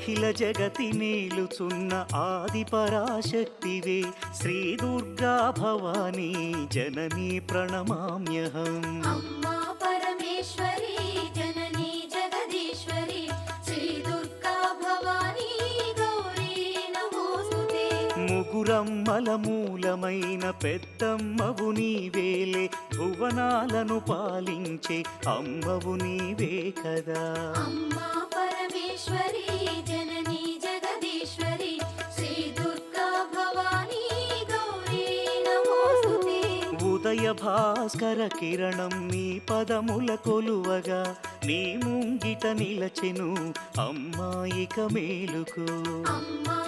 అఖిల జగతి నేలుచున్న ఆది పరాశక్తివే శ్రీ దుర్గా భవానీ జననీ ప్రణమామ్యహం. అమ్మా పరమేశ్వరి జననీ జగదీశ్వరి శ్రీ దుర్గా భవానీ గౌరీ నమోస్తుతే. ముగురమ్మల మూలమైన పెద్దమ్మవు నీవేలే భువనాలను పాలించే అమ్మవు నీవే కదా. అమ్మా పరమేశ్వరి జననీ జగదీశ్వరి శ్రీ దుర్గా భవానీ గౌరీ నమోస్తుతే. ఉదయ భాస్కర కిరణం నీ పదముల కొలువగా నీ ముంగిట నిలచెను అమ్మాయిక మేలుకు. అమ్మా